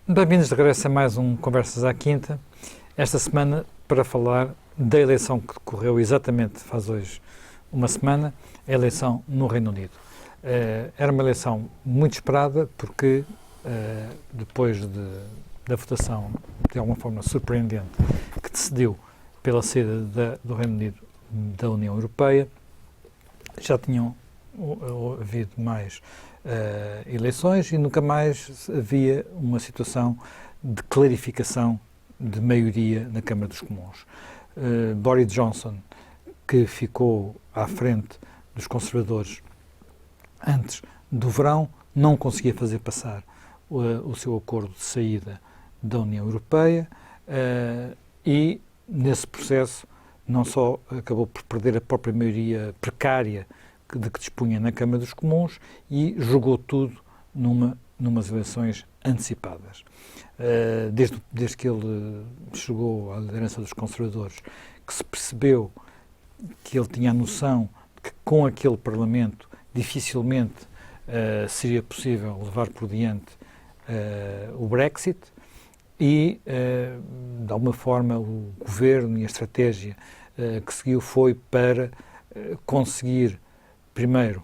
Bem-vindos de regresso a mais um Conversas à Quinta. Esta semana para falar da eleição que decorreu exatamente faz hoje uma semana, a eleição no Reino Unido. Era uma eleição muito esperada porque depois da votação de alguma forma surpreendente que decidiu pela saída do Reino Unido da União Europeia, já tinham havido mais eleições e nunca mais havia uma situação de clarificação de maioria na Câmara dos Comuns. Boris Johnson, que ficou à frente dos conservadores antes do verão, não conseguia fazer passar o seu acordo de saída da União Europeia e, nesse processo, não só acabou por perder a própria maioria precária de que dispunha na Câmara dos Comuns e jogou tudo numas eleições antecipadas. Desde que ele chegou à liderança dos conservadores, que se percebeu que ele tinha a noção de que com aquele Parlamento dificilmente seria possível levar por diante o Brexit e, de alguma forma, o governo e a estratégia que seguiu foi para conseguir, primeiro,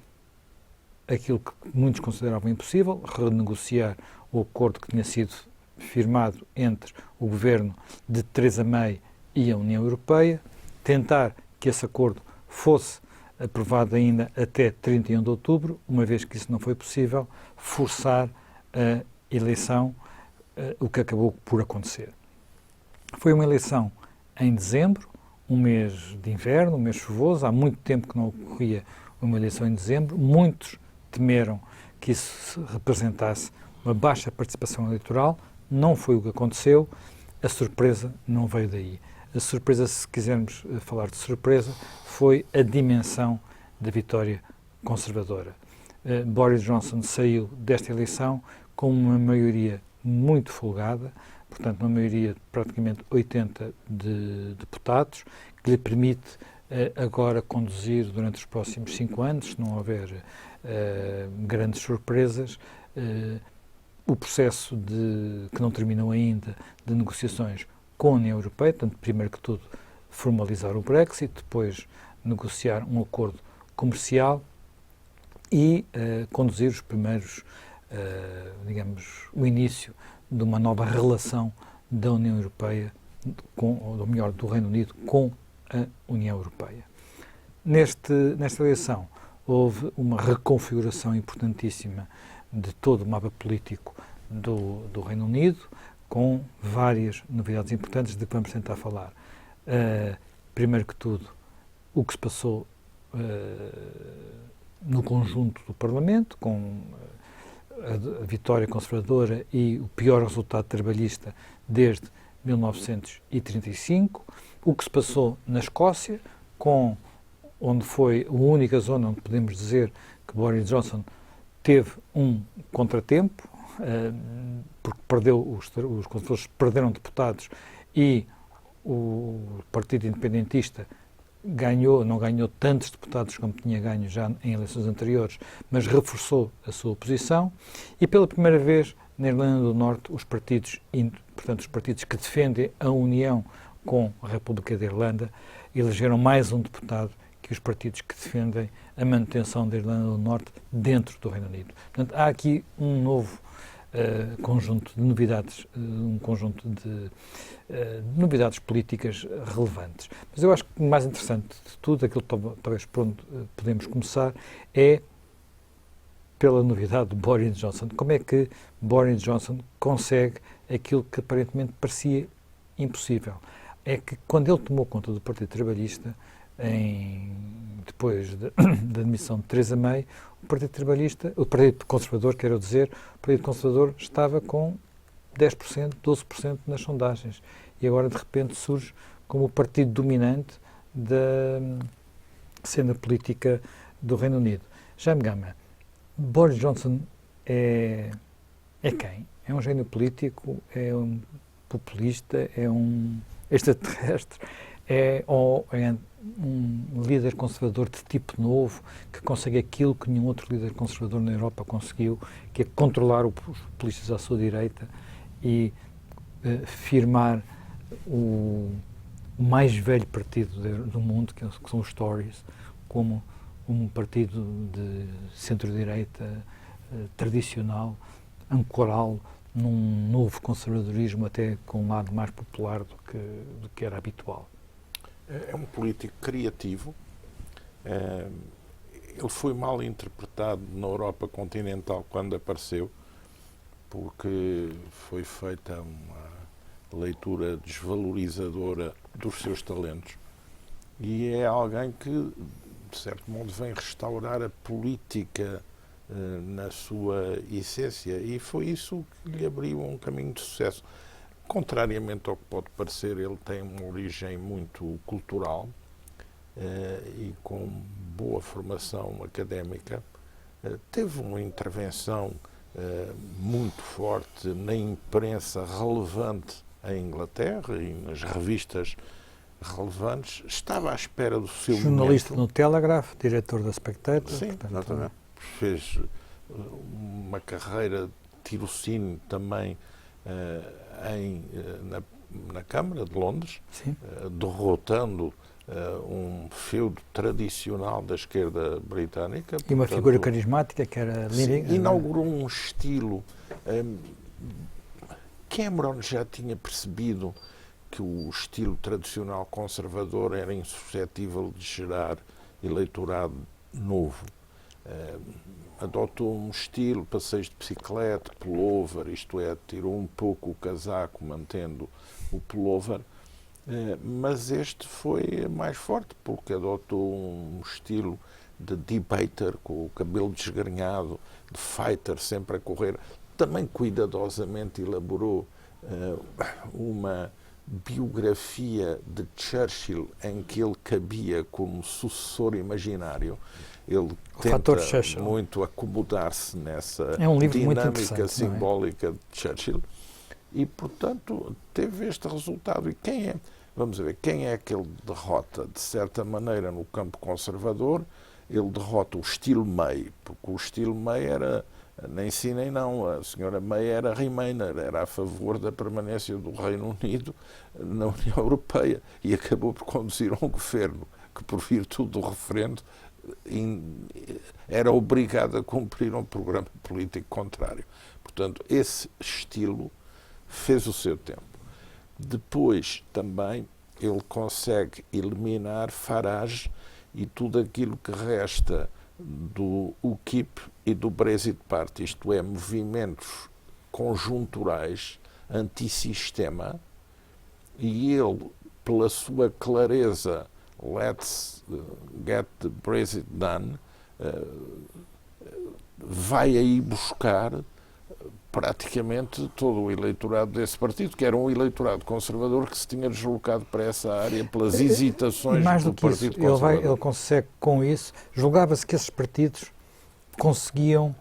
aquilo que muitos consideravam impossível, renegociar o acordo que tinha sido firmado entre o governo de Theresa May e a União Europeia, tentar que esse acordo fosse aprovado ainda até 31 de outubro, uma vez que isso não foi possível, forçar a eleição, o que acabou por acontecer. Foi uma eleição em dezembro, um mês de inverno, um mês chuvoso, há muito tempo que não ocorria uma eleição em dezembro, muitos temeram que isso representasse uma baixa participação eleitoral, não foi o que aconteceu, a surpresa não veio daí. A surpresa, se quisermos falar de surpresa, foi a dimensão da vitória conservadora. Boris Johnson saiu desta eleição com uma maioria muito folgada, portanto uma maioria de praticamente 80 de deputados, que lhe permite agora conduzir durante os próximos 5 anos, se não houver grandes surpresas, o processo que não terminou ainda de negociações com a União Europeia, portanto, primeiro que tudo, formalizar o Brexit, depois negociar um acordo comercial e conduzir os primeiros, digamos, o início de uma nova relação da União Europeia, ou melhor, do Reino Unido com a União Europeia. Nesta eleição houve uma reconfiguração importantíssima de todo o mapa político do Reino Unido, com várias novidades importantes de que vamos tentar falar. Primeiro que tudo, o que se passou no conjunto do Parlamento, com a vitória conservadora e o pior resultado trabalhista desde 1935, o que se passou na Escócia, onde foi a única zona onde podemos dizer que Boris Johnson teve um contratempo, porque os conservadores perderam deputados e o Partido Independentista não ganhou tantos deputados como tinha ganho já em eleições anteriores, mas reforçou a sua posição e pela primeira vez na Irlanda do Norte os partidos que defendem a união com a República da Irlanda elegeram mais um deputado que os partidos que defendem a manutenção da Irlanda do Norte dentro do Reino Unido. Portanto, há aqui um novo conjunto de novidades, um conjunto de novidades políticas relevantes. Mas eu acho que o mais interessante de tudo, aquilo talvez por onde podemos começar, é pela novidade de Boris Johnson. Como é que Boris Johnson consegue aquilo que aparentemente parecia impossível? É que quando ele tomou conta do Partido Trabalhista, depois da admissão de Theresa May, o Partido Conservador, quero dizer, o Partido Conservador estava com 10%, 12% nas sondagens e agora de repente surge como o partido dominante da cena política do Reino Unido. Jaime Gama, Boris Johnson é quem? É um gênio político? É um populista? É um extraterrestre? É um líder conservador de tipo novo que consegue aquilo que nenhum outro líder conservador na Europa conseguiu, que é controlar os populistas à sua direita e firmar o mais velho partido do mundo, que são os Tories, como um partido de centro-direita tradicional, ancorá-lo num novo conservadorismo, até com um lado mais popular do que era habitual. É um político criativo. Ele foi mal interpretado na Europa continental quando apareceu, porque foi feita uma leitura desvalorizadora dos seus talentos. E é alguém que, de certo modo, vem restaurar a política na sua essência, e foi isso que lhe abriu um caminho de sucesso. Contrariamente ao que pode parecer, ele tem uma origem muito cultural e com boa formação académica. Teve uma intervenção muito forte na imprensa relevante em Inglaterra e nas revistas relevantes. Estava à espera do seu Jornalista momento. no Telegraph, diretor da Spectator. Sim, Exatamente. fez uma carreira de tirocínio também na Câmara de Londres, derrotando um feudo tradicional da esquerda britânica. E uma figura carismática que era lírica. Inaugurou um estilo. Cameron já tinha percebido que o estilo tradicional conservador era insuscetível de gerar eleitorado novo. Adotou um estilo, passeios de bicicleta, pullover, isto é, tirou um pouco o casaco, mantendo o pullover, mas este foi mais forte, porque adotou um estilo de debater, com o cabelo desgrenhado, de fighter, sempre a correr. Também cuidadosamente elaborou uma biografia de Churchill em que ele cabia como sucessor imaginário. Ele tenta muito acomodar-se nessa dinâmica simbólica de Churchill e, portanto, teve este resultado. E quem é, vamos ver, quem é que ele derrota? De certa maneira, no campo conservador, ele derrota o estilo May, porque o estilo May era nem sim nem não. A senhora May era Remainer, era a favor da permanência do Reino Unido na União Europeia e acabou por conduzir um governo que, por virtude do referendo, era obrigado a cumprir um programa político contrário. Portanto, esse estilo fez o seu tempo. Depois, também, ele consegue eliminar Farage e tudo aquilo que resta do UKIP e do Brexit Party, isto é, movimentos conjunturais antissistema, e ele, pela sua clareza, let's get the Brexit done, vai aí buscar praticamente todo o eleitorado desse partido, que era um eleitorado conservador que se tinha deslocado para essa área pelas hesitações do Partido Conservador. Ele consegue com isso, julgava-se que esses partidos conseguiam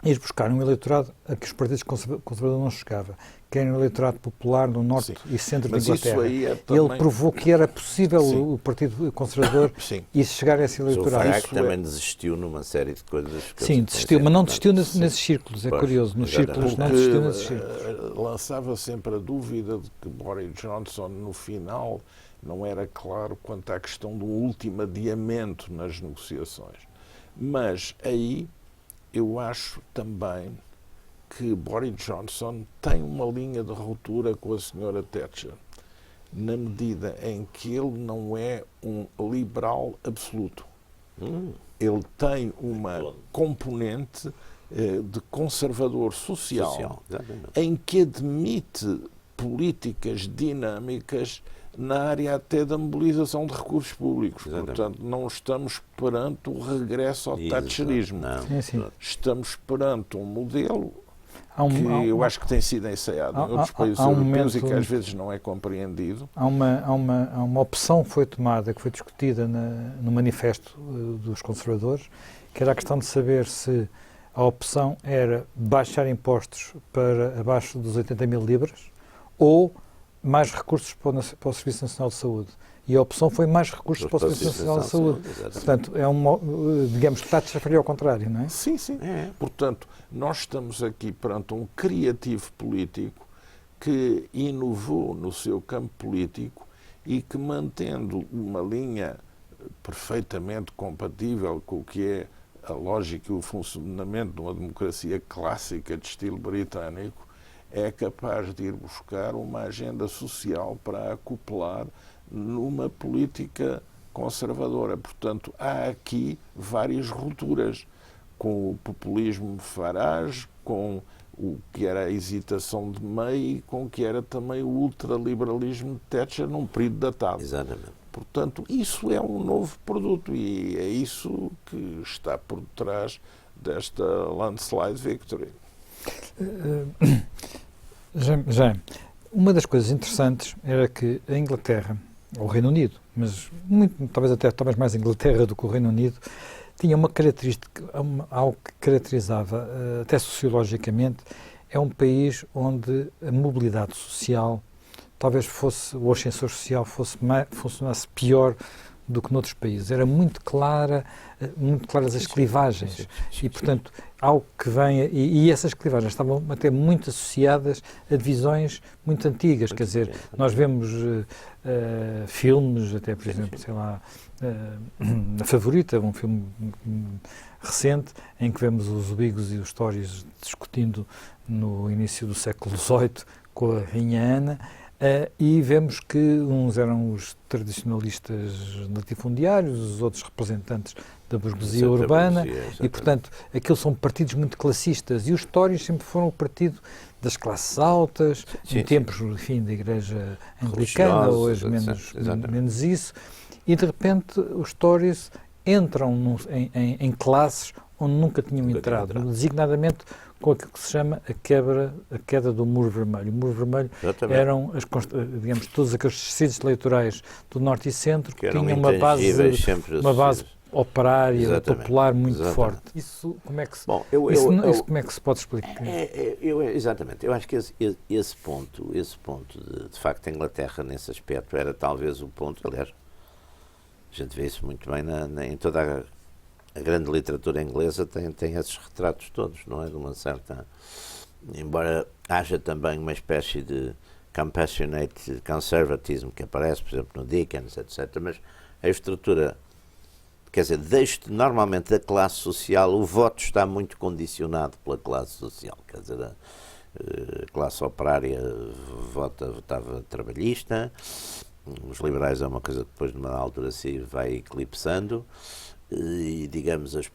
ir buscar um eleitorado a que os partidos conservadores não chegavam, que era um eleitorado popular no norte e centro da Inglaterra. Ele provou que era possível o Partido Conservador e chegar a esse eleitorado. O Farage também desistiu numa série de coisas. Sim, desistiu, mas não desistiu nesses círculos, é curioso. Nos círculos não desistiu nesses círculos. Lançava sempre a dúvida de que Boris Johnson, no final, não era claro quanto à questão do último adiamento nas negociações. Mas aí eu acho também que Boris Johnson tem uma linha de ruptura com a senhora Thatcher, na medida em que ele não é um liberal absoluto. Ele tem uma componente de conservador social em que admite políticas dinâmicas na área até da mobilização de recursos públicos. Portanto, não estamos perante o regresso ao thatcherismo. Estamos perante um modelo que eu acho que tem sido ensaiado em outros países europeus e que às vezes não é compreendido. Há uma opção que foi tomada, que foi discutida no manifesto dos conservadores, que era a questão de saber se a opção era baixar impostos para abaixo dos 80 mil libras ou mais recursos para o Serviço Nacional de Saúde. e a opção foi mais recursos para o Serviço Nacional de Saúde. Portanto, digamos que Thatcher faria ao contrário, não é? Sim, sim. Portanto, nós estamos aqui perante um criativo político que inovou no seu campo político e que, mantendo uma linha perfeitamente compatível com o que é a lógica e o funcionamento de uma democracia clássica de estilo britânico, é capaz de ir buscar uma agenda social para acoplar numa política conservadora. Portanto, há aqui várias rupturas com o populismo Farage, com o que era a hesitação de May e com o que era também o ultraliberalismo de Thatcher num período datado. Exatamente. Portanto, isso é um novo produto e é isso que está por detrás desta landslide victory. Já, uma das coisas interessantes era que a Inglaterra, ou o Reino Unido, mas talvez mais a Inglaterra do que o Reino Unido, tinha uma característica, algo que caracterizava, até sociologicamente, é um país onde a mobilidade social, talvez o ascensor social funcionasse pior do que noutros países. Era muito claras as clivagens e, portanto, algo que vem... E essas clivagens estavam até muito associadas a divisões muito antigas. Quer dizer, nós vemos filmes, até, por exemplo, sei lá, A Favorita, um filme recente, em que vemos os Ubigos e os Tories discutindo no início do século XVIII com a Rainha Ana, e vemos que uns eram os tradicionalistas latifundiários, os outros representantes da burguesia urbana, e, portanto, aqueles são partidos muito classistas, e os Tories sempre foram o partido das classes altas, em tempos, enfim, da Igreja Anglicana, hoje menos isso, e, de repente, os Tories entram em classes onde nunca tinham entrado, designadamente com aquilo que se chama a queda do Muro Vermelho. O Muro Vermelho eram, digamos, todos aqueles distritos eleitorais do Norte e Centro que tinham uma base operária, popular muito forte. Isso como é que se, como é que se pode explicar? Exatamente. Eu acho que esse ponto de facto, a Inglaterra, nesse aspecto, era talvez o ponto, aliás, a gente vê isso muito bem em toda a grande literatura inglesa tem esses retratos todos, não é? De uma certa... Embora haja também uma espécie de compassionate conservatism que aparece, por exemplo, no Dickens, etc. Mas a estrutura, quer dizer, normalmente da classe social, o voto está muito condicionado pela classe social. Quer dizer, a classe operária votava trabalhista, os liberais é uma coisa que depois, numa altura assim, vai eclipsando. E, digamos, as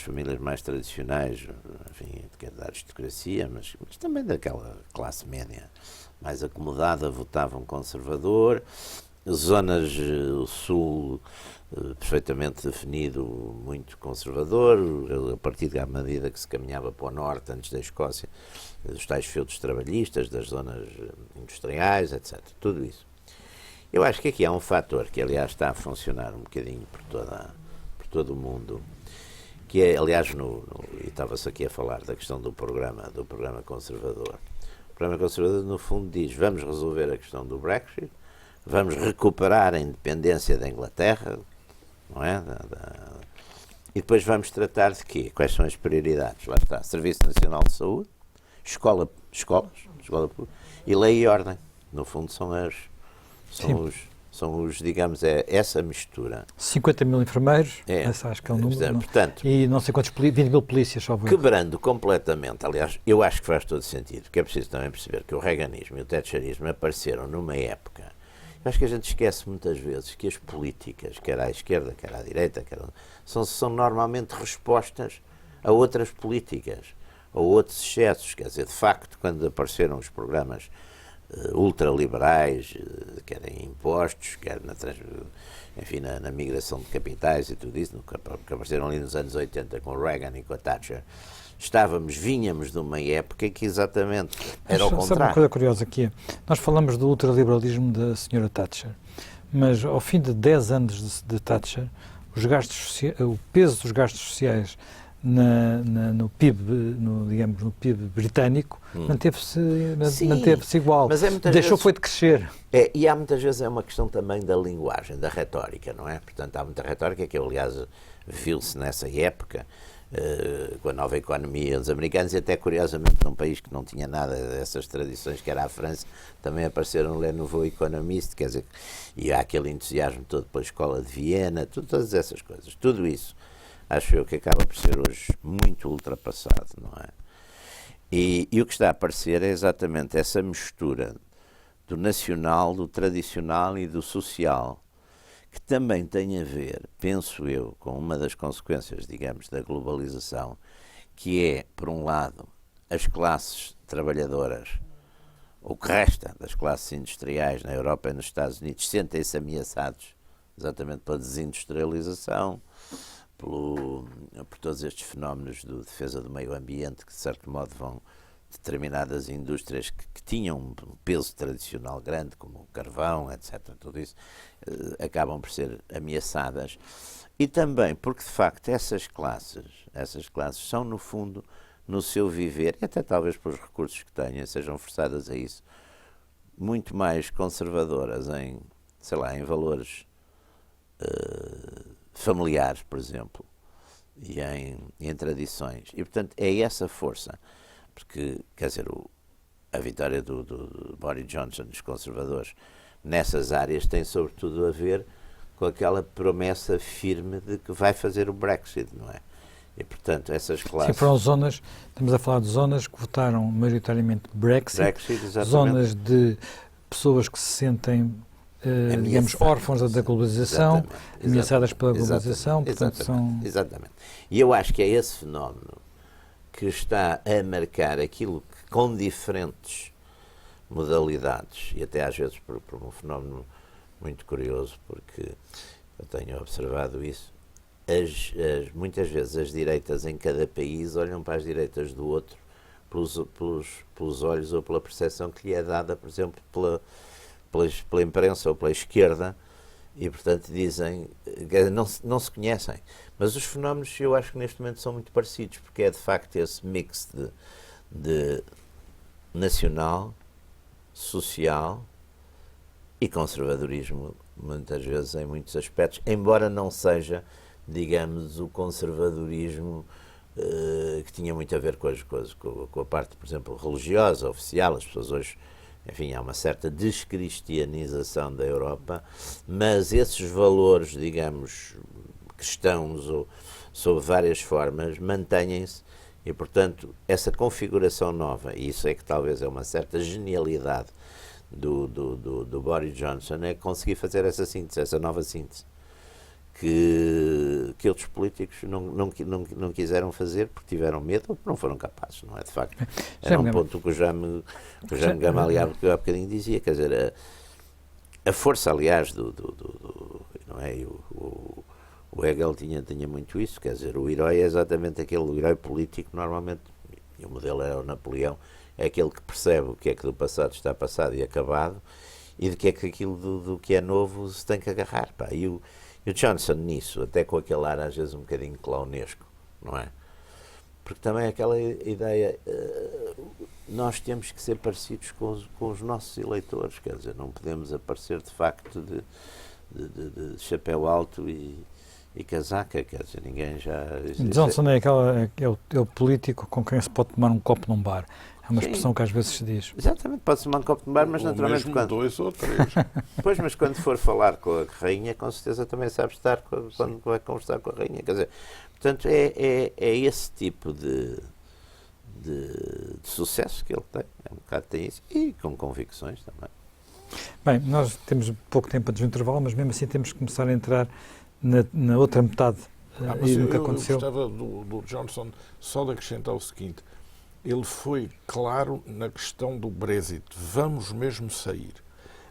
famílias mais tradicionais, enfim, quer da aristocracia, mas também daquela classe média mais acomodada, votavam conservador. Zonas, o sul perfeitamente definido, muito conservador, a partir da medida que se caminhava para o norte, antes da Escócia, dos tais feudos trabalhistas, das zonas industriais, etc. Tudo isso. Eu acho que aqui há um fator que, aliás, está a funcionar um bocadinho por todo o mundo, que é, aliás, e estava-se aqui a falar da questão do programa conservador. O programa conservador, no fundo, diz: vamos resolver a questão do Brexit, vamos recuperar a independência da Inglaterra, não é? E depois vamos tratar de quê? Quais são as prioridades? Lá está, Serviço Nacional de Saúde, escola pública, e lei e ordem. No fundo, são os, digamos, essa mistura. 50 mil enfermeiros, essa acho que é o número, portanto, e não sei quantos, 20 mil polícias, só vou. Quebrando completamente, aliás, eu acho que faz todo sentido, porque é preciso também perceber que o reaganismo e o thatcherismo apareceram numa época, eu acho que a gente esquece muitas vezes que as políticas, quer à esquerda, quer à direita, são normalmente respostas a outras políticas, a outros excessos, quer dizer, de facto, quando apareceram os programas ultraliberais, quer em impostos, quer na migração de capitais e tudo isso, que apareceram ali nos anos 80 com o Reagan e com a Thatcher, vínhamos de uma época em que exatamente era ao contrário. Sabe uma coisa curiosa aqui? Nós falamos do ultraliberalismo da senhora Thatcher, mas ao fim de 10 anos de Thatcher, o peso dos gastos sociais no PIB, digamos, no PIB britânico, manteve-se igual. Mas Deixou vezes, foi de crescer. E há muitas vezes é uma questão também da linguagem, da retórica, não é? Portanto, há muita retórica que, aliás, viu-se nessa época, com a nova economia dos americanos, e até curiosamente num país que não tinha nada dessas tradições, que era a França, também apareceram Le Nouveau Economiste, quer dizer, e há aquele entusiasmo todo pela escola de Viena, todas essas coisas. Tudo isso, acho eu que acaba por ser hoje muito ultrapassado, não é? E o que está a aparecer é exatamente essa mistura do nacional, do tradicional e do social, que também tem a ver, penso eu, com uma das consequências, digamos, da globalização, que é, por um lado, as classes trabalhadoras, o que resta das classes industriais na Europa e nos Estados Unidos, sentem-se ameaçados exatamente pela desindustrialização, por todos estes fenómenos de defesa do meio ambiente, que de certo modo vão determinadas indústrias que tinham um peso tradicional grande, como o carvão, etc., tudo isso, acabam por ser ameaçadas. E também porque, de facto, essas classes são, no fundo, no seu viver, e até talvez pelos recursos que tenham, sejam forçadas a isso, muito mais conservadoras em, sei lá, em valores familiares, por exemplo, e em tradições. E, portanto, é essa força. Porque, quer dizer, a vitória do Boris Johnson, dos conservadores, nessas áreas tem sobretudo a ver com aquela promessa firme de que vai fazer o Brexit, não é? E, portanto, essas classes... Sim, foram zonas, estamos a falar de zonas que votaram maioritariamente Brexit, zonas de pessoas que se sentem, digamos, órfãos da globalização, ameaçadas pela globalização, portanto são... Exatamente. E eu acho que é esse fenómeno que está a marcar aquilo que, com diferentes modalidades, e até às vezes por um fenómeno muito curioso, porque eu tenho observado isso, muitas vezes as direitas em cada país olham para as direitas do outro pelos olhos ou pela percepção que lhe é dada, por exemplo, pela imprensa ou pela esquerda, e, portanto, dizem, não se conhecem. Mas os fenómenos, eu acho que neste momento são muito parecidos, porque é, de facto, esse mix de nacional, social e conservadorismo, muitas vezes, em muitos aspectos, embora não seja, digamos, o conservadorismo que tinha muito a ver com a parte, por exemplo, religiosa, oficial. As pessoas hoje... Enfim, há uma certa descristianização da Europa, mas esses valores, digamos, cristãos ou sob várias formas, mantêm-se e, portanto, essa configuração nova, e isso é que talvez é uma certa genialidade do Boris Johnson, é conseguir fazer essa síntese, essa nova síntese, que outros políticos não quiseram fazer porque tiveram medo ou porque não foram capazes, não é? De facto, era um ponto que o Jaime Gamaliel há bocadinho dizia, quer dizer, a força, aliás, não é? O Hegel tinha muito isso, quer dizer, o herói é exatamente aquele herói político, normalmente, e o modelo era o Napoleão, é aquele que percebe o que é que do passado está passado e acabado, e de que é que aquilo do que é novo se tem que agarrar, pá. E o Johnson nisso, até com aquele ar às vezes um bocadinho clownesco, não é? Porque também é aquela ideia, nós temos que ser parecidos com os nossos eleitores, quer dizer, não podemos aparecer de facto de chapéu alto e casaca, quer dizer, ninguém já... Johnson é o político com quem se pode tomar um copo num bar. É uma expressão que às vezes se diz. Exatamente, pode-se tomar um copo de bar, mas ou naturalmente mesmo quando... 2 ou 3. Pois, mas quando for falar com a rainha, com certeza também sabe estar quando vai conversar com a rainha, quer dizer, portanto, é esse tipo de sucesso que ele tem, é um bocado tem isso, e com convicções também. Bem, nós temos pouco tempo de intervalo, mas mesmo assim temos que começar a entrar na outra metade Mas do que aconteceu. Eu gostava do Johnson só de acrescentar o seguinte: ele foi claro na questão do Brexit, vamos mesmo sair,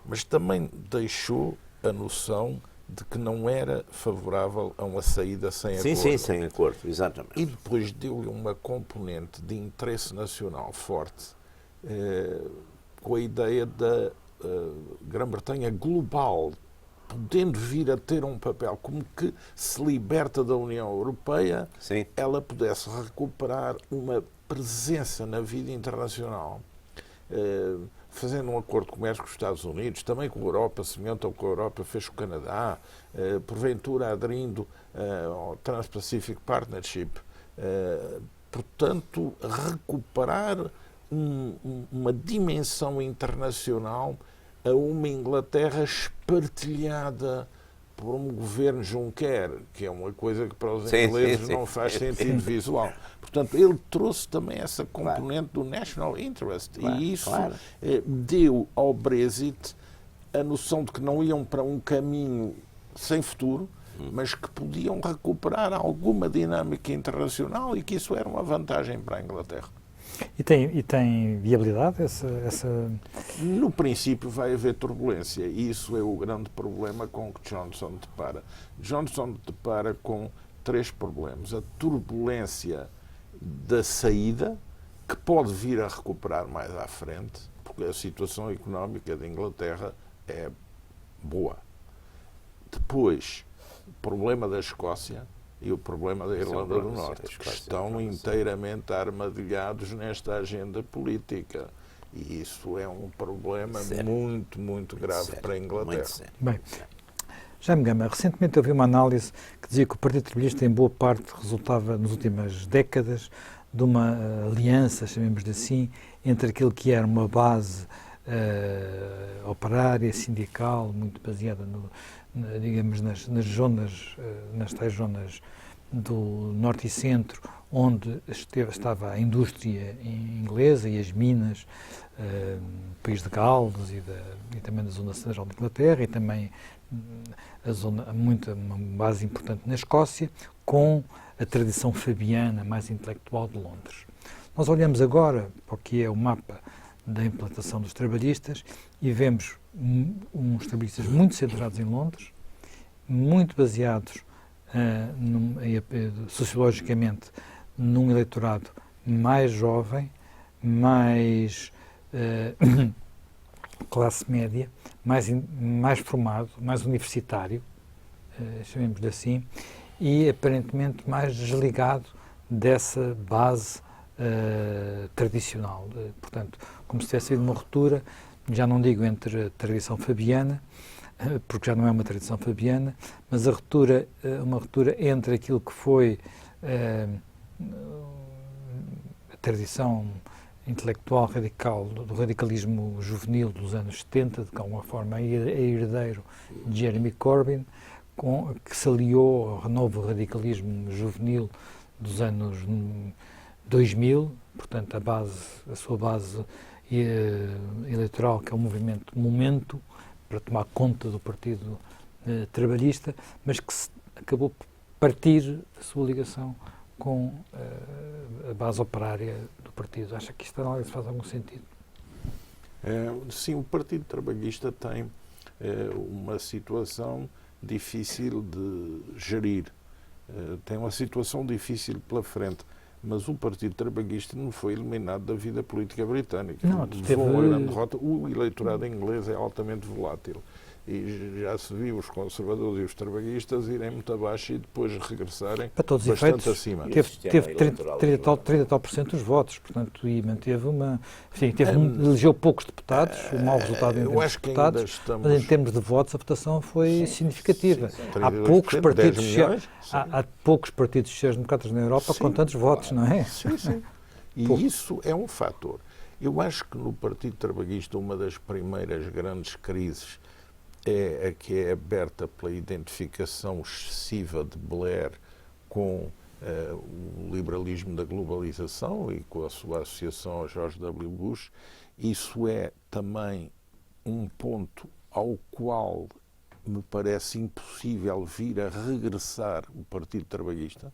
mas também deixou a noção de que não era favorável a uma saída sem acordo. Sim, sem acordo, exatamente. E depois deu-lhe uma componente de interesse nacional forte, com a ideia da Grã-Bretanha global, podendo vir a ter um papel como que se liberta da União Europeia, Sim. ela pudesse recuperar uma presença na vida internacional, fazendo um acordo de comércio com os Estados Unidos, também com a Europa, semelhante ao que a Europa fez com o Canadá, porventura aderindo ao Trans-Pacific Partnership. Portanto, recuperar uma dimensão internacional a uma Inglaterra espartilhada por um governo Juncker, que é uma coisa que para os ingleses não faz sentido visual. Portanto, ele trouxe também essa componente do national interest e isso deu ao Brexit a noção de que não iam para um caminho sem futuro, mas que podiam recuperar alguma dinâmica internacional e que isso era uma vantagem para a Inglaterra. E tem viabilidade essa... No princípio vai haver turbulência e isso é o grande problema com que Johnson depara. Johnson depara com 3 problemas. A turbulência da saída, que pode vir a recuperar mais à frente, porque a situação económica da Inglaterra é boa. Depois, o problema da Escócia e o problema da Irlanda do Norte, que estão inteiramente armadilhados nesta agenda política. E isso é um problema muito, muito grave para a Inglaterra. Bem, Jaime Gama, recentemente ouvi uma análise que dizia que o Partido Trabalhista, em boa parte, resultava, nas últimas décadas, de uma aliança, chamemos-lhe assim, entre aquilo que era uma base operária, sindical, muito baseada digamos, nas tais zonas do norte e centro, onde estava a indústria inglesa e as minas, do país de Gales e também da zona central da Inglaterra, e também uma base importante na Escócia, com a tradição fabiana mais intelectual de Londres. Nós olhamos agora para o que é o mapa da implantação dos trabalhistas e vemos uns trabalhistas muito centrados em Londres, muito baseados sociologicamente num eleitorado mais jovem, mais classe média, mais formado, mais universitário, chamemos-lhe assim, e aparentemente mais desligado dessa base tradicional. Portanto, como se tivesse havido uma ruptura, já não digo entre a tradição fabiana, porque já não é uma tradição fabiana, mas uma ruptura entre aquilo que foi a tradição intelectual radical, do radicalismo juvenil dos anos 70, de alguma forma é herdeiro de Jeremy Corbyn, que se aliou ao novo radicalismo juvenil dos anos 2000, portanto a sua base eleitoral, que é o movimento Momento, para tomar conta do Partido Trabalhista, mas que acabou por partir a sua ligação com a base operária do partido. Acha que esta análise faz algum sentido? Sim, o Partido Trabalhista tem uma situação difícil de gerir. Tem uma situação difícil pela frente. Mas o Partido Trabalhista não foi eliminado da vida política britânica. Não, levou uma grande derrota. O eleitorado inglês é altamente volátil. E já se viu os conservadores e os trabalhistas irem muito abaixo e depois regressarem para todos os bastante efeitos, acima. Teve 30 tal por cento dos votos, portanto, e manteve elegeu poucos deputados, o mau resultado em termos de deputados, mas em termos de votos a votação foi significativa. Há poucos partidos sociais-democratas na Europa com tantos votos, não é? Sim, sim. E isso é um fator. Eu acho que no Partido Trabalhista uma das primeiras grandes crises é a que é aberta pela identificação excessiva de Blair com o liberalismo da globalização e com a sua associação ao George W. Bush. Isso é também um ponto ao qual me parece impossível vir a regressar o Partido Trabalhista,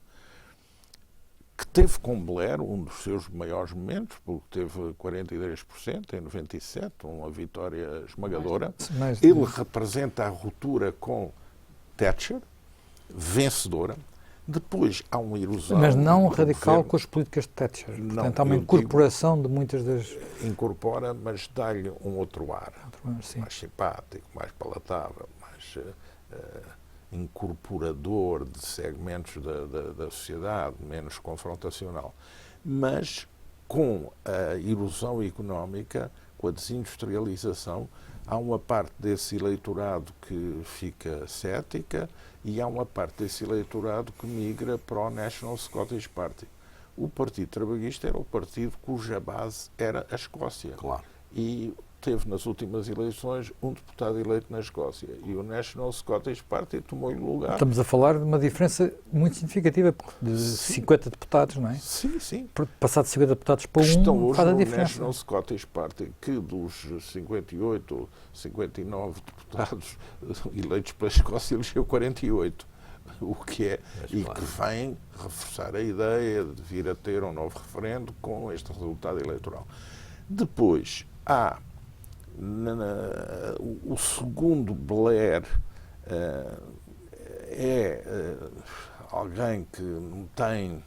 que teve com Blair um dos seus maiores momentos, porque teve 43% em 97, uma vitória esmagadora. Ele representa a ruptura com Thatcher, vencedora. Depois há uma erosão. Mas não radical com as políticas de Thatcher. Portanto, há uma incorporação de muitas das... Incorpora, mas dá-lhe um outro ar. Sim. Mais simpático, mais palatável, mais mais incorporador de segmentos da sociedade, menos confrontacional. Mas com a erosão económica, com a desindustrialização, há uma parte desse eleitorado que fica cética e há uma parte desse eleitorado que migra para o National Scottish Party. O Partido Trabalhista era o partido cuja base era a Escócia. Claro. E teve nas últimas eleições um deputado eleito na Escócia. E o National Scottish Party tomou-lhe lugar. Estamos a falar de uma diferença muito significativa, de 50 deputados, não é? Sim, sim. Passar de 50 deputados para Estão um hoje faz a no diferença. National Scottish Party, que dos 58 ou 59 deputados eleitos pela Escócia, elegeu 48. O que é, e que vem reforçar a ideia de vir a ter um novo referendo com este resultado eleitoral. Depois, há o segundo Blair, alguém que não tem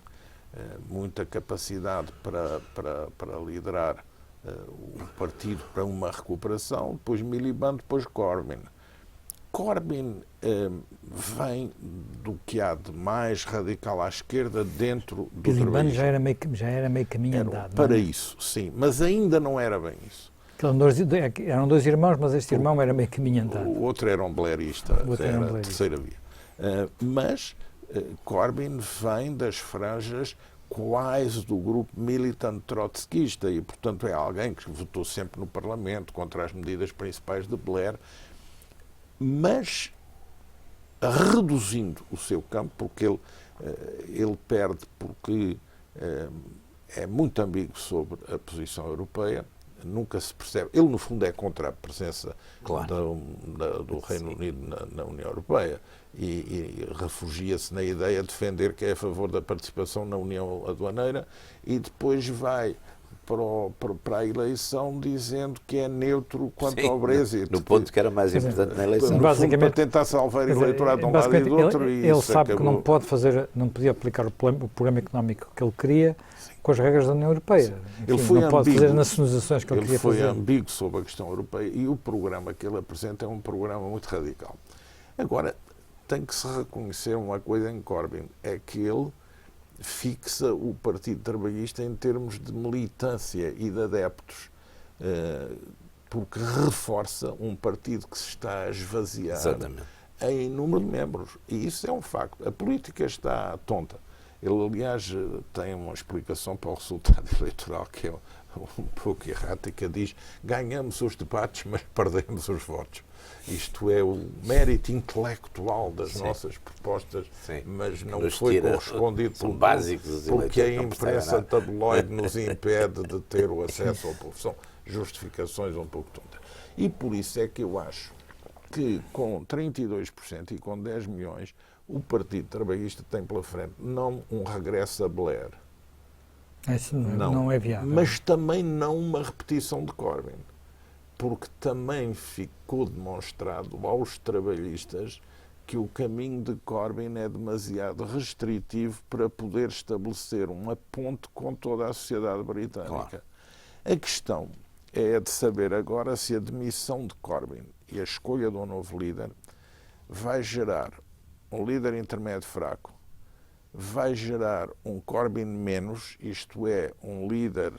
muita capacidade para liderar o partido para uma recuperação, depois Miliband, depois Corbyn. Corbyn vem do que há de mais radical à esquerda dentro do Miliband trabalhismo. já era meio caminho Era andado. para não é? isso, sim, mas ainda não era bem isso. Eram dois irmãos, mas este irmão era meio caminho andado. O outro era um blairista, era a terceira via. Mas Corbyn vem das franjas quase do grupo militant trotskista e, portanto, é alguém que votou sempre no Parlamento contra as medidas principais de Blair, mas reduzindo o seu campo, porque ele perde porque é muito ambíguo sobre a posição europeia, nunca se percebe. Ele, no fundo, é contra a presença do Reino Unido na União Europeia e refugia-se na ideia de defender que é a favor da participação na União Aduaneira e depois vai para a eleição dizendo que é neutro quanto ao Brexit. No ponto que era mais importante na eleição. Basicamente, para tentar salvar o eleitorado de um lado e do outro. Ele sabe que não podia aplicar o programa económico que ele queria com as regras da União Europeia. Enfim, não pode fazer as nacionalizações que ele queria fazer. Ele foi ambíguo sobre a questão europeia e o programa que ele apresenta é um programa muito radical. Agora, tem que se reconhecer uma coisa em Corbyn, é que ele fixa o Partido Trabalhista em termos de militância e de adeptos, porque reforça um partido que se está a esvaziar em número de membros. E isso é um facto. A política está tonta. Ele, aliás, tem uma explicação para o resultado eleitoral que é um pouco errática. Diz: ganhamos os debates, mas perdemos os votos. Isto é o mérito intelectual das nossas propostas, mas não foi correspondido pelo básicos, porque a imprensa tabloide nos impede de ter o acesso ao povo. São justificações um pouco tontas. E por isso é que eu acho que com 32% e com 10 milhões o Partido Trabalhista tem pela frente não um regresso a Blair. Isso não é viável. Mas também não uma repetição de Corbyn. Porque também ficou demonstrado aos trabalhistas que o caminho de Corbyn é demasiado restritivo para poder estabelecer uma ponte com toda a sociedade britânica. Claro. A questão é de saber agora se a demissão de Corbyn e a escolha de um novo líder vai gerar um líder intermédio fraco, vai gerar um Corbyn menos, isto é, um líder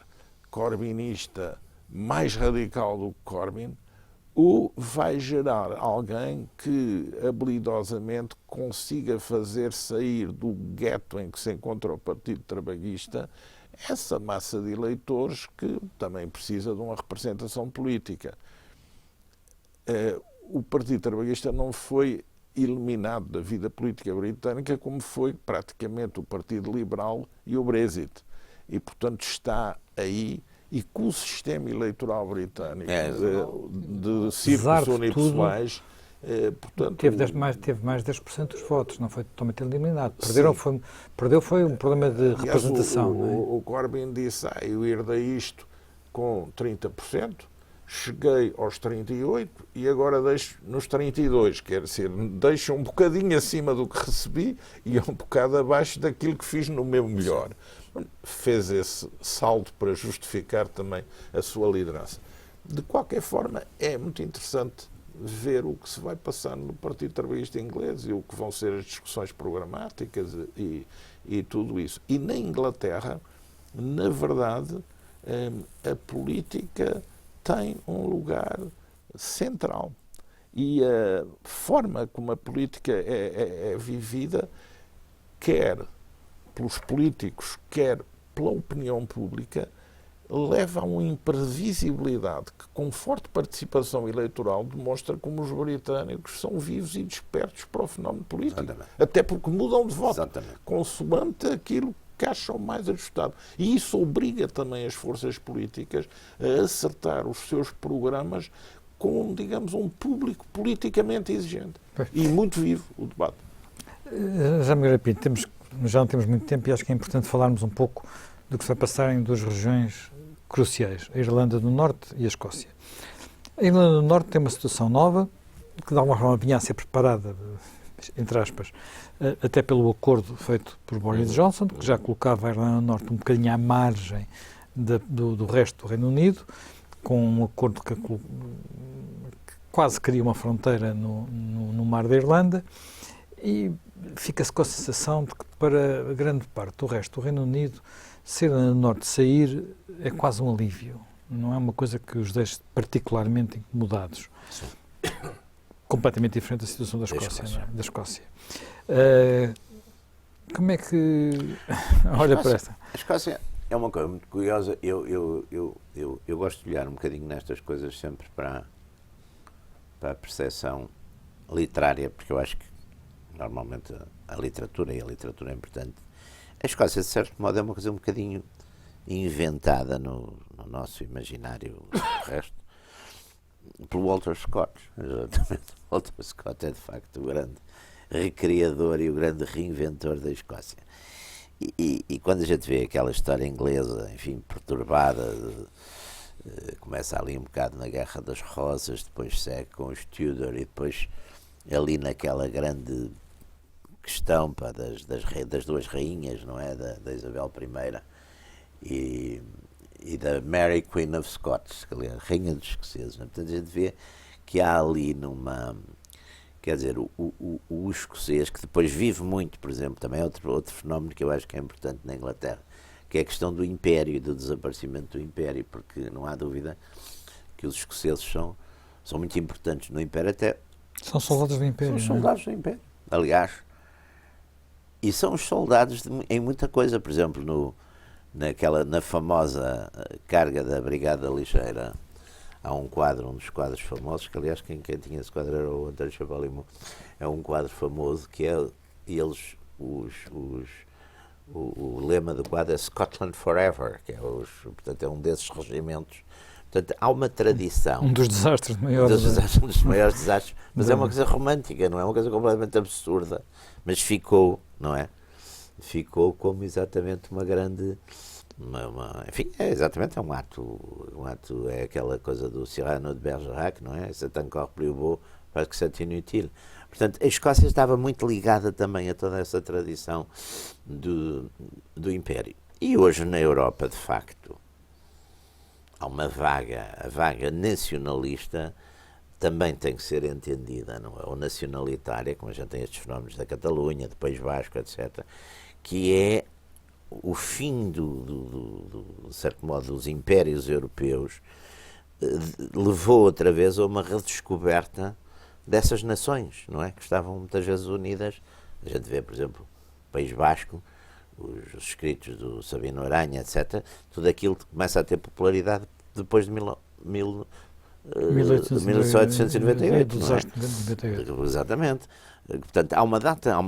corbynista mais radical do que Corbyn, ou vai gerar alguém que habilidosamente consiga fazer sair do gueto em que se encontra o Partido Trabalhista essa massa de eleitores que também precisa de uma representação política. O Partido Trabalhista não foi eliminado da vida política britânica como foi praticamente o Partido Liberal e o Brexit. E, portanto, está aí. E com o sistema eleitoral britânico de círculos unipessoais, portanto... Teve mais de 10% dos votos, não foi totalmente eliminado. Perdeu foi um problema de representação. O Corbyn disse, eu herdei isto com 30%, cheguei aos 38% e agora deixo nos 32%, quer dizer, deixo um bocadinho acima do que recebi e um bocado abaixo daquilo que fiz no meu melhor. Fez esse salto para justificar também a sua liderança. De qualquer forma, é muito interessante ver o que se vai passar no Partido Trabalhista inglês e o que vão ser as discussões programáticas e tudo isso. E na Inglaterra, na verdade, a política tem um lugar central. E a forma como a política é vivida, quer pelos políticos, quer pela opinião pública, leva a uma imprevisibilidade que, com forte participação eleitoral, demonstra como os britânicos são vivos e despertos para o fenómeno político. Exatamente. Até porque mudam de voto, Exatamente. consoante aquilo que acham mais ajustado. E isso obriga também as forças políticas a acertar os seus programas com, digamos, um público politicamente exigente. E muito vivo o debate. Já me repito, já não temos muito tempo e acho que é importante falarmos um pouco do que se vai passar em duas regiões cruciais, a Irlanda do Norte e a Escócia. A Irlanda do Norte tem uma situação nova, que de alguma forma vinha a ser preparada, entre aspas, até pelo acordo feito por Boris Johnson, que já colocava a Irlanda do Norte um bocadinho à margem do resto do Reino Unido, com um acordo que quase cria uma fronteira no mar da Irlanda, e fica-se com a sensação de que para grande parte do resto do Reino Unido, se a Irlanda do Norte sair é quase um alívio, não é uma coisa que os deixe particularmente incomodados. Sim. Completamente diferente da situação da Escócia. Não é? Da Escócia. Como é que olha para esta? A Escócia é uma coisa muito curiosa. Eu gosto de olhar um bocadinho nestas coisas sempre para a percepção literária, porque eu acho que normalmente a literatura é importante. A Escócia, de certo modo, é uma coisa um bocadinho inventada no nosso imaginário, o resto, pelo Walter Scott. Exatamente. Walter Scott é, de facto, o grande recriador e o grande reinventor da Escócia. E quando a gente vê aquela história inglesa, enfim, perturbada, começa ali um bocado na Guerra das Rosas, depois segue com os Tudor e depois ali naquela grande questão das duas rainhas, não é? Da Isabel I e da Mary Queen of Scots, que é a rainha dos escoceses. Portanto, a gente vê que há ali quer dizer, o escocês, que depois vive muito, por exemplo, também é outro fenómeno que eu acho que é importante na Inglaterra, que é a questão do Império e do desaparecimento do Império, porque não há dúvida que os escoceses são muito importantes no Império, até... São soldados do Império. São soldados do Império, aliás. E são os soldados em muita coisa, por exemplo, na famosa carga da Brigada Ligeira, há um dos quadros famosos, que aliás quem tinha esse quadro era o António Chapalimou, é um quadro famoso que é eles, o lema do quadro é Scotland Forever, que é portanto é um desses regimentos. Portanto, há uma tradição. Um dos desastres maiores. Um dos maiores desastres. Mas é uma coisa romântica, não é uma coisa completamente absurda. Mas ficou, não é? Ficou como exatamente uma grande... enfim, exatamente, é um ato, é aquela coisa do Cyrano de Bergerac, não é? C'est encore plus beau parce que c'est inutile. Portanto, a Escócia estava muito ligada também a toda essa tradição do Império. E hoje na Europa, de facto, há uma a vaga nacionalista também tem que ser entendida, não é? Ou nacionalitária, como a gente tem estes fenómenos da Catalunha, do País Basco, etc., que é o fim de certo modo, dos impérios europeus, levou outra vez a uma redescoberta dessas nações, não é? Que estavam muitas vezes unidas. A gente vê, por exemplo, o País Basco, os escritos do Sabino Aranha, etc., tudo aquilo que começa a ter popularidade depois de 1898. Exatamente. Portanto, há uma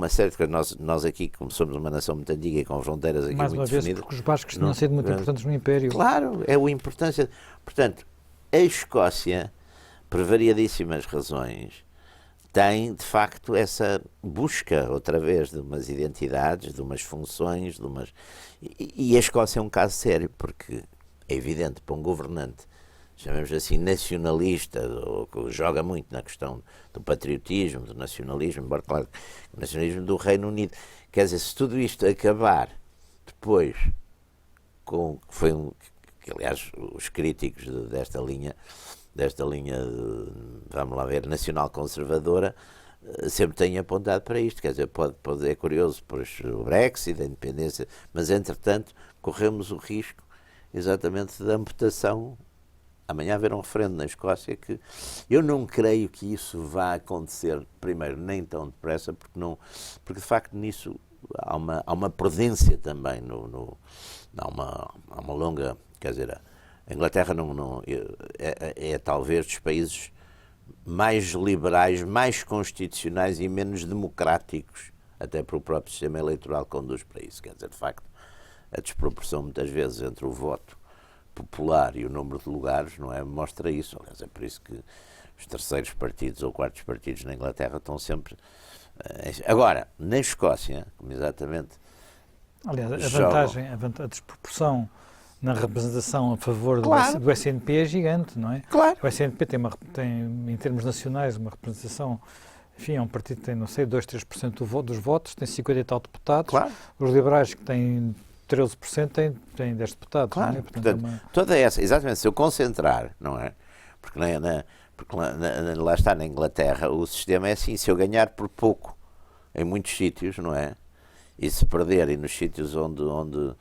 série de coisas. Nós aqui, como somos uma nação muito antiga e com fronteiras aqui mais muito uma vez, definidas, porque os bascos tinham sido muito importantes no Império. Claro, é a importância. Portanto, a Escócia, por variadíssimas razões, tem, de facto, essa busca, outra vez, de umas identidades, de umas funções, E a Escócia é um caso sério, porque é evidente, para um governante, chamemos assim, nacionalista, ou que joga muito na questão do patriotismo, do nacionalismo, embora, claro, o nacionalismo do Reino Unido. Quer dizer, se tudo isto acabar depois, que aliás os críticos desta linha, vamos lá ver, nacional conservadora, sempre têm apontado para isto, quer dizer, é curioso, pois o Brexit, a independência, mas entretanto corremos o risco exatamente da amputação. Amanhã haverá um referendo na Escócia que eu não creio que isso vá acontecer, primeiro, nem tão depressa, porque de facto nisso há uma prudência também, há uma longa, quer dizer, a Inglaterra é talvez dos países mais liberais, mais constitucionais e menos democráticos, até para o próprio sistema eleitoral que conduz para isso, quer dizer, de facto, a desproporção muitas vezes entre o voto popular e o número de lugares, não é? Mostra isso. Aliás, é por isso que os terceiros partidos ou quartos partidos na Inglaterra estão sempre... Agora, na Escócia, como exatamente... Aliás, a desproporção na representação a favor do SNP é gigante, não é? Claro. O SNP tem, em termos nacionais, uma representação... Enfim, é um partido que tem, não sei, 2, 3% dos votos, tem 50 e tal deputados. Claro. Os liberais, que têm 13%, têm 10 deputados. Claro, não é? portanto, toda essa, exatamente, se eu concentrar, não é? Porque lá está, na Inglaterra, o sistema é assim, se eu ganhar por pouco em muitos sítios, não é? E se perder, e nos sítios onde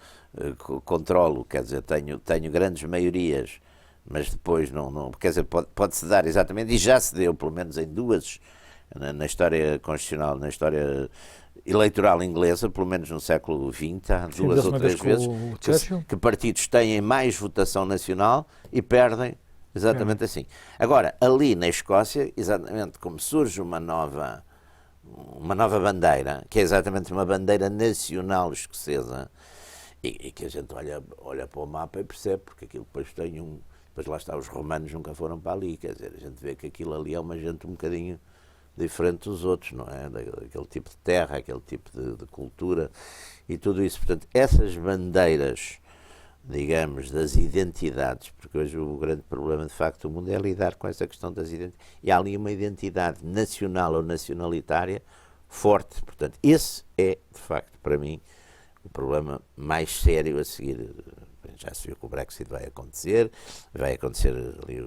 controlo, quer dizer, tenho grandes maiorias, mas depois não quer dizer, pode-se dar exatamente, e já se deu, pelo menos em duas, na história constitucional, na história eleitoral inglesa, pelo menos no século XX, há duas ou três vezes, que partidos têm mais votação nacional e perdem exatamente assim. Agora, ali na Escócia, exatamente como surge uma nova bandeira, que é exatamente uma bandeira nacional escocesa, e que a gente olha para o mapa e percebe, porque aquilo depois depois lá está, os romanos nunca foram para ali, quer dizer, a gente vê que aquilo ali é uma gente um bocadinho diferente dos outros, não é? Daquele tipo de terra, aquele tipo de cultura e tudo isso. Portanto, essas bandeiras, digamos, das identidades, porque hoje o grande problema, de facto, do mundo é lidar com essa questão das identidades. E há ali uma identidade nacional ou nacionalitária forte. Portanto, esse é, de facto, para mim, o problema mais sério a seguir. Já se viu que o Brexit vai acontecer ali,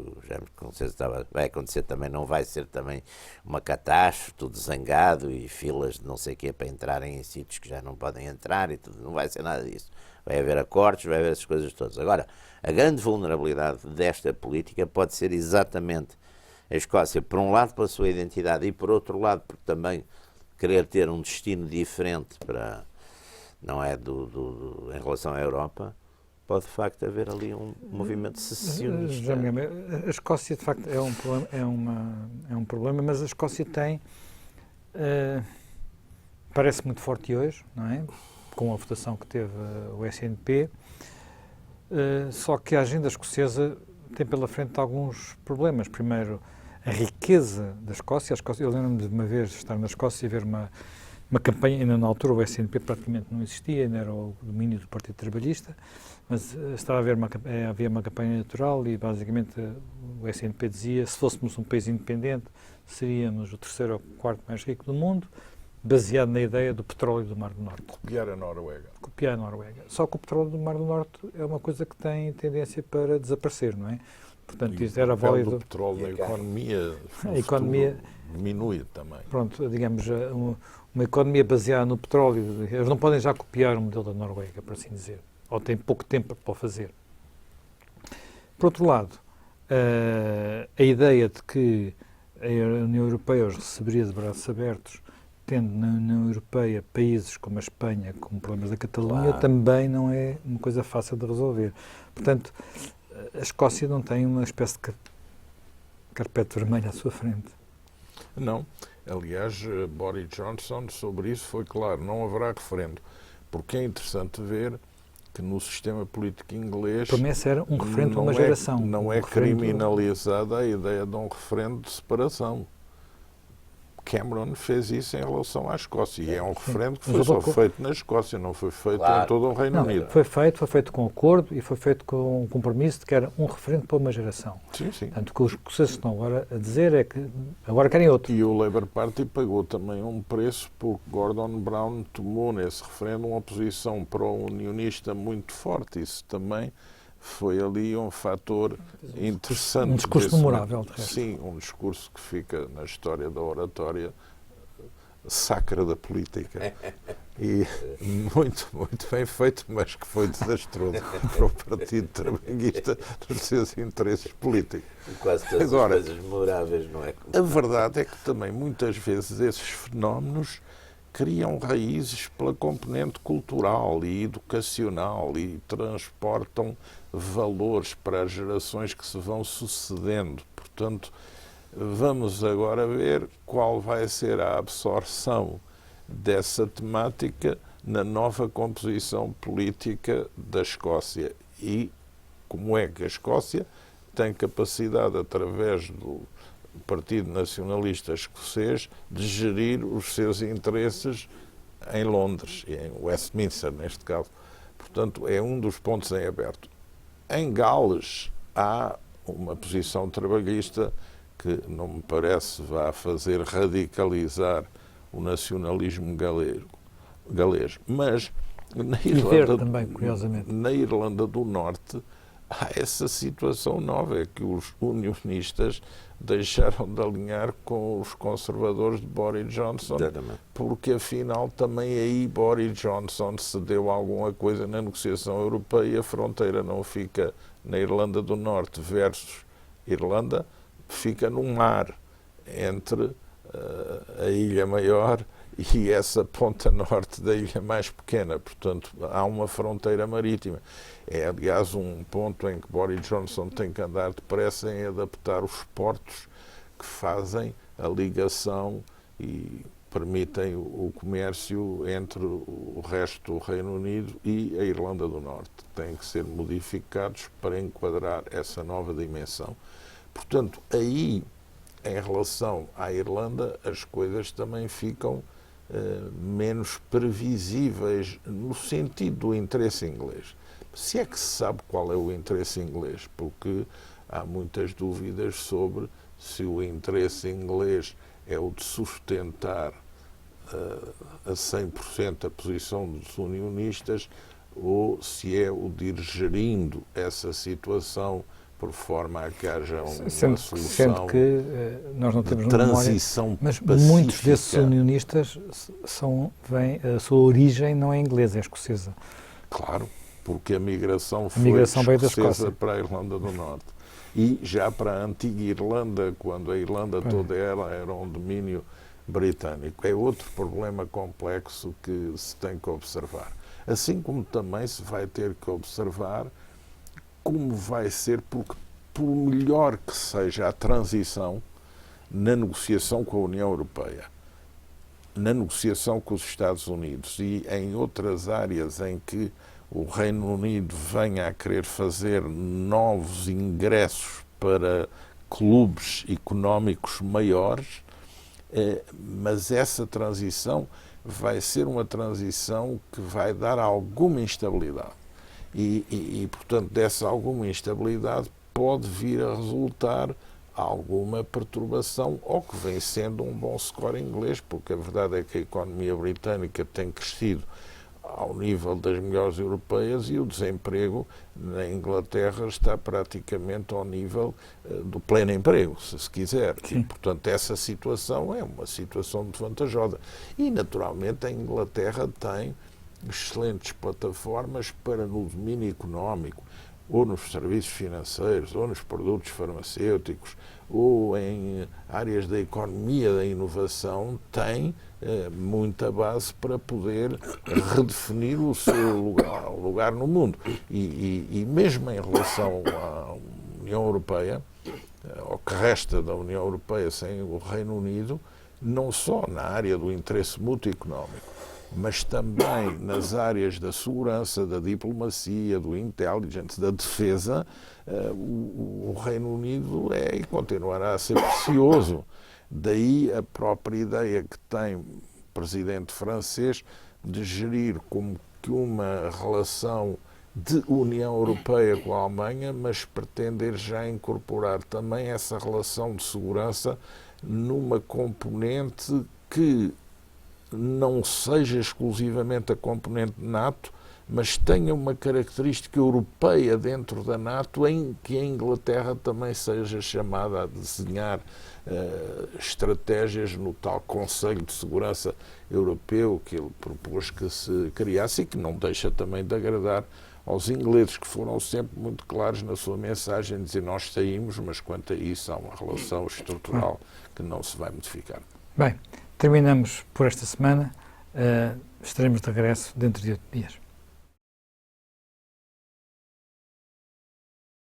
vai acontecer também, não vai ser também uma catástrofe, tudo zangado e filas de não sei o quê para entrarem em sítios que já não podem entrar e tudo, não vai ser nada disso. Vai haver acordos, vai haver essas coisas todas. Agora, a grande vulnerabilidade desta política pode ser exatamente a Escócia, por um lado, pela sua identidade e, por outro lado, porque também querer ter um destino diferente para, não é, em relação à Europa. Pode, de facto, haver ali um movimento secessionista. A Escócia, de facto, é um problema, mas a Escócia tem, parece muito forte hoje, não é? Com a votação que teve o SNP, só que a agenda escocesa tem pela frente alguns problemas. Primeiro, a riqueza da Escócia. Eu lembro-me de uma vez estar na Escócia e ver uma campanha, ainda na altura o SNP praticamente não existia, ainda era o domínio do Partido Trabalhista, mas havia uma campanha eleitoral e basicamente o SNP dizia: se fôssemos um país independente, seríamos o terceiro ou quarto mais rico do mundo, baseado na ideia do petróleo do Mar do Norte. Copiar a Noruega. Só que o petróleo do Mar do Norte é uma coisa que tem tendência para desaparecer, não é? Portanto, isso era válido. O petróleo na economia, a economia diminui também. Pronto, digamos, uma economia baseada no petróleo, eles não podem já copiar o modelo da Noruega, por assim dizer, ou têm pouco tempo para o fazer. Por outro lado, a ideia de que a União Europeia os receberia de braços abertos, tendo na União Europeia países como a Espanha, com problemas da Catalunha, também não é uma coisa fácil de resolver. Portanto, a Escócia não tem uma espécie de carpete vermelho à sua frente. Não. Aliás, Boris Johnson sobre isso foi claro, não haverá referendo, porque é interessante ver que no sistema político inglês... A promessa era um referendo para uma geração. Não é criminalizada a ideia de um referendo de separação. Cameron fez isso em relação à Escócia, e é um referendo que foi só feito na Escócia, não foi feito em todo o Reino Unido. Foi feito com acordo e foi feito com um compromisso de que era um referendo para uma geração. Sim, sim. Portanto, o que os escoceses estão agora a dizer é que agora querem outro. E o Labour Party pagou também um preço porque Gordon Brown tomou nesse referendo uma posição pró-unionista muito forte. Isso também foi ali um fator interessante. Um discurso memorável, de resto. Sim, um discurso que fica na história da oratória sacra da política. E muito, muito bem feito, mas que foi desastroso para o Partido Trabalhista nos seus interesses políticos. E quase todas Agora, as coisas memoráveis, não é? a verdade é que também muitas vezes esses fenómenos criam raízes pela componente cultural e educacional e transportam valores para as gerações que se vão sucedendo. Portanto, vamos agora ver qual vai ser a absorção dessa temática na nova composição política da Escócia e como é que a Escócia tem capacidade, através do Partido Nacionalista Escocês, de gerir os seus interesses em Londres, e em Westminster, neste caso. Portanto, é um dos pontos em aberto. Em Gales, há uma posição trabalhista que não me parece vá fazer radicalizar o nacionalismo galês. Mas na Irlanda, também, curiosamente. na Irlanda do Norte há essa situação nova, é que os unionistas deixaram de alinhar com os conservadores de Boris Johnson, porque afinal também aí Boris Johnson cedeu alguma coisa na negociação europeia, a fronteira não fica na Irlanda do Norte versus Irlanda, fica no mar entre a Ilha Maior e essa ponta norte da ilha mais pequena. Portanto, há uma fronteira marítima. É, aliás, um ponto em que Boris Johnson tem que andar depressa em adaptar os portos que fazem a ligação e permitem o comércio entre o resto do Reino Unido e a Irlanda do Norte. Têm que ser modificados para enquadrar essa nova dimensão. Portanto, aí, em relação à Irlanda, as coisas também ficam menos previsíveis no sentido do interesse inglês. Se é que se sabe qual é o interesse inglês, porque há muitas dúvidas sobre se o interesse inglês é o de sustentar a 100% a posição dos unionistas ou se é o de ir gerindo essa situação por forma a que haja uma solução sendo que nós não temos de transição memória, mas pacífica. Muitos desses unionistas a sua origem não é inglesa, é escocesa. Claro, porque a migração foi veio da escocesa Escócia para a Irlanda do Norte. E já para a antiga Irlanda, quando a Irlanda toda era um domínio britânico. É outro problema complexo que se tem que observar. Assim como também se vai ter que observar como vai ser, porque por melhor que seja a transição na negociação com a União Europeia, na negociação com os Estados Unidos e em outras áreas em que o Reino Unido venha a querer fazer novos ingressos para clubes económicos maiores, mas essa transição vai ser uma transição que vai dar alguma instabilidade. E, portanto, dessa alguma instabilidade pode vir a resultar alguma perturbação, ou que vem sendo um bom score inglês, porque a verdade é que a economia britânica tem crescido ao nível das melhores europeias e o desemprego na Inglaterra está praticamente ao nível do pleno emprego, se quiser. E, portanto, essa situação é uma situação muito vantajosa. E, naturalmente, a Inglaterra tem excelentes plataformas para, no domínio económico, ou nos serviços financeiros, ou nos produtos farmacêuticos, ou em áreas da economia da inovação, tem muita base para poder redefinir o seu lugar no mundo. E mesmo em relação à União Europeia, ao que resta da União Europeia sem o Reino Unido, não só na área do interesse mútuo económico, mas também nas áreas da segurança, da diplomacia, do intelligence, da defesa, o Reino Unido é e continuará a ser precioso. Daí a própria ideia que tem o presidente francês de gerir como que uma relação de União Europeia com a Alemanha, mas pretender já incorporar também essa relação de segurança numa componente que não seja exclusivamente a componente NATO, mas tenha uma característica europeia dentro da NATO, em que a Inglaterra também seja chamada a desenhar estratégias no tal Conselho de Segurança Europeu que ele propôs que se criasse, e que não deixa também de agradar aos ingleses, que foram sempre muito claros na sua mensagem, dizer nós saímos, mas quanto a isso há uma relação estrutural que não se vai modificar. Bem, terminamos por esta semana. Estaremos de regresso dentro de 8 dias.